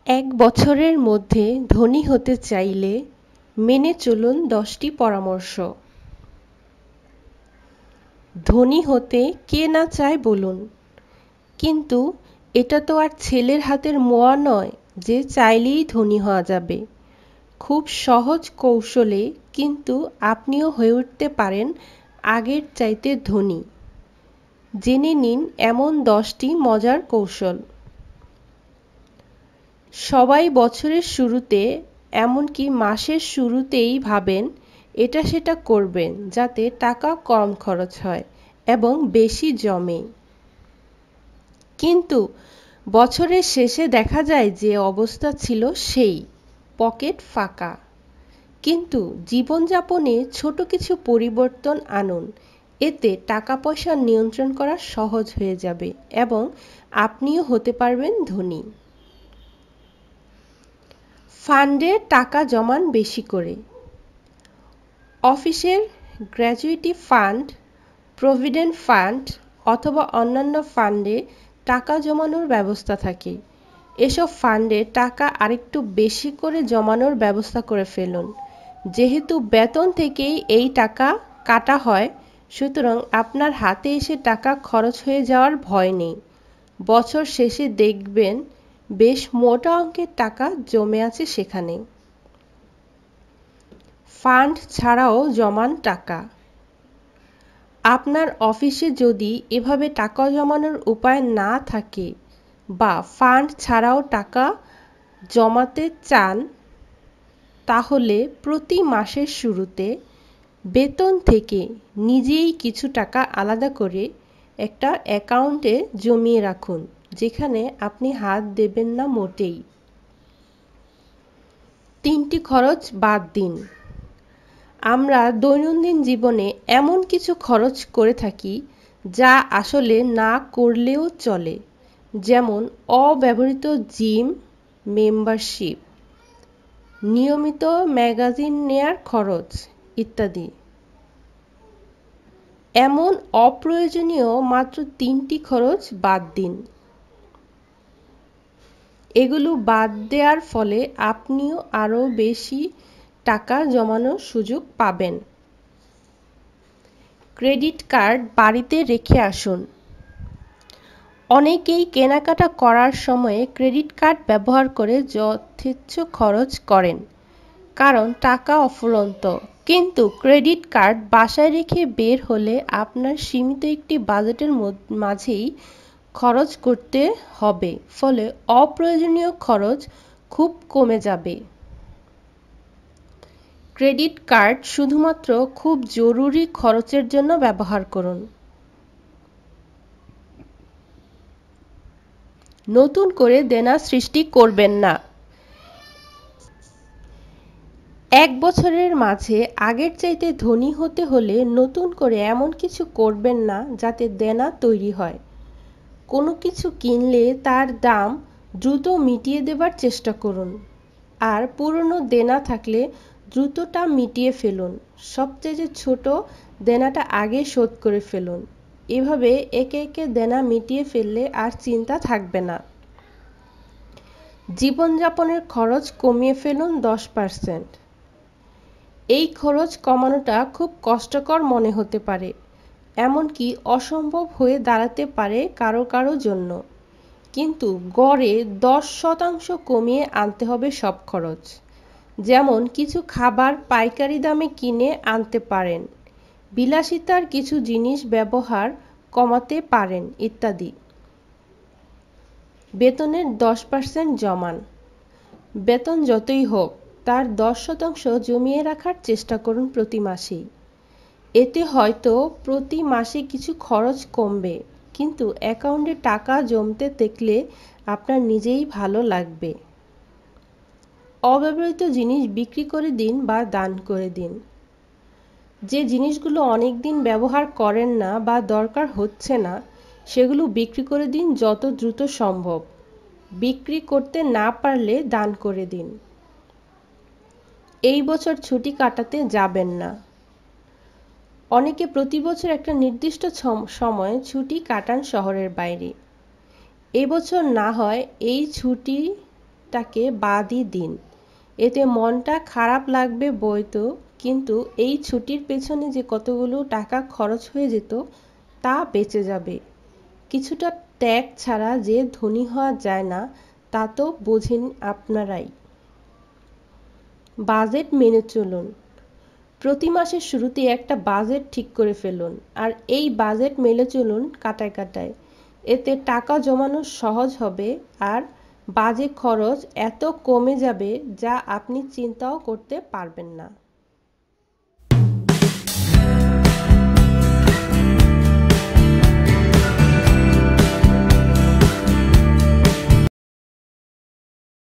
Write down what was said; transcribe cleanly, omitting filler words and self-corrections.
এক বছরের মধ্যে ধনী হতে চাইলে মেনে চলুন 10টি পরামর্শ। ধনী হতে কে না চায় বলুন, কিন্তু এটা তো আর ছেলের হাতের মোয়া নয় যে চাইলেই ধনী হওয়া যাবে। খুব সহজ কৌশলে কিন্তু আপনিও হয়ে উঠতে পারেন আগের চাইতে ধনী। জেনে নিন এমন 10টি মজার কৌশল। সবাই বছরের শুরুতে, এমনকি মাসের শুরুতেই ভাবেন এটা সেটা করবেন যাতে টাকা কম খরচ হয় এবং বেশি জমে। কিন্তু বছরের শেষে দেখা যায় যে অবস্থা ছিল সেই, পকেট ফাঁকা। কিন্তু জীবনযাপনে ছোট কিছু পরিবর্তন আনুন, এতে টাকা পয়সা নিয়ন্ত্রণ করা সহজ হয়ে যাবে এবং আপনিও হতে পারবেন ধনী। ফান্ডে টাকা জমান বেশি করে। অফিসের গ্র্যাচুইটি ফান্ড, প্রভিডেন্ট ফান্ড অথবা অন্যান্য ফান্ডে টাকা জমানোর ব্যবস্থা থাকে। এসব ফান্ডে টাকা আরেকটু বেশি করে জমানোর ব্যবস্থা করে ফেলুন। যেহেতু বেতন থেকেই এই টাকা কাটা হয়, সুতরাং আপনার হাতে এসে টাকা খরচ হয়ে যাওয়ার ভয় নেই। বছর শেষে দেখবেন বেশ মোটা অঙ্কের টাকা জমে আছে সেখানে। ফান্ড ছাড়াও জমান টাকা। আপনার অফিসে যদি এভাবে টাকা জমানোর উপায় না থাকে বা ফান্ড ছাড়াও টাকা জমাতে চান, তাহলে প্রতি মাসের শুরুতে বেতন থেকে নিজেই কিছু টাকা আলাদা করে একটা অ্যাকাউন্টে জমিয়ে রাখুন, যেখানে আপনি হাত দেবেন না মোটেই। 3টি খরচ বাদ দিন। আমরা দৈনন্দিন জীবনে এমন কিছু খরচ করে থাকি যা আসলে না করলেও চলে, যেমন অব্যবহৃত জিম মেম্বারশিপ, নিয়মিত ম্যাগাজিন নেয়ার খরচ ইত্যাদি। এমন অপ্রয়োজনীয় মাত্র 3টি খরচ বাদ দিন। এগুলো বাদ দেওয়ার ফলে আপনিও আরও বেশি টাকা জমানোর সুযোগ পাবেন। ক্রেডিট কার্ড বাড়িতে রেখে আসুন। অনেকেই কেনাকাটা করার সময়ে ক্রেডিট কার্ড ব্যবহার করে যথেচ্ছ খরচ করেন, কারণ টাকা অফুরন্ত। কিন্তু ক্রেডিট কার্ড বাসায় রেখে বের হলে আপনার সীমিত একটি বাজেটের মাঝেই খরচ করতে হবে, ফলে অপ্রয়োজনীয় খরচ খুব কমে যাবে। ক্রেডিট কার্ড শুধুমাত্র খুব জরুরি খরচের জন্য ব্যবহার করুন। নতুন করে দেনা সৃষ্টি করবেন না। এক বছরের মাঝে আগের চাইতে ধনী হতে হলে নতুন করে এমন কিছু করবেন না যাতে দেনা তৈরি হয়। কোনো কিছু কিনলে তার দাম দ্রুত মিটিয়ে দেবার চেষ্টা করুন, আর পুরনো দেনা থাকলে দ্রুতটা মিটিয়ে ফেলুন। সবচেয়ে ছোট দেনাটা আগে শোধ করে ফেলুন। এভাবে একে একে দেনা মিটিয়ে ফেললে আর চিন্তা থাকবে না। জীবনযাপনের খরচ কমিয়ে ফেলুন 10%। এই খরচ কমানোটা খুব কষ্টকর মনে হতে পারে, এমনকি অসম্ভব হয়ে দাঁড়াতে পারে কারো কারো জন্য, কিন্তু গড়ে 10% কমিয়ে আনতে হবে সব খরচ। যেমন কিছু খাবার পাইকারি দামে কিনে আনতে পারেন, বিলাসিতার কিছু জিনিস ব্যবহার কমাতে পারেন ইত্যাদি। বেতনের 10% জমান। বেতন যতই হোক তার 10% জমিয়ে রাখার চেষ্টা করুন প্রতি মাসেই। এতে হয়তো প্রতি মাসে কিছু খরচ কমবে, কিন্তু অ্যাকাউন্টে টাকা জমতে দেখলে আপনার নিজেই ভালো লাগবে। অব্যবহৃত জিনিস বিক্রি করে দিন বা দান করে দিন। যে জিনিসগুলো অনেক দিন ব্যবহার করেন না বা দরকার হচ্ছে না, সেগুলো বিক্রি করে দিন যত দ্রুত সম্ভব। বিক্রি করতে না পারলে দান করে দিন। এই বছর ছুটি কাটাতে যাবেন না। অনেকে প্রতি বছর একটা নির্দিষ্ট সময়ে ছুটি কাটান শহরের বাইরে। এবছর না হয় এই ছুটি ছুটিটাকে বাদই দিন। এতে মনটা খারাপ লাগবে বইতো, কিন্তু এই ছুটির পেছনে যে কতগুলো টাকা খরচ হয়ে যেত তা বেঁচে যাবে। কিছুটা ত্যাগ ছাড়া যে ধনী হওয়া যায় না তা তো বোঝেন আপনারাই। বাজেট মেনে চলুন। প্রতি মাসের শুরুতে একটা বাজেট ঠিক করে ফেলুন, আর এই বাজেট মেনে চলুন কাঁটায় কাঁটায়। এতে টাকা জমানো সহজ হবে আর বাজে খরচ এত কমে যাবে যা আপনি চিন্তাও করতে পারবেন না।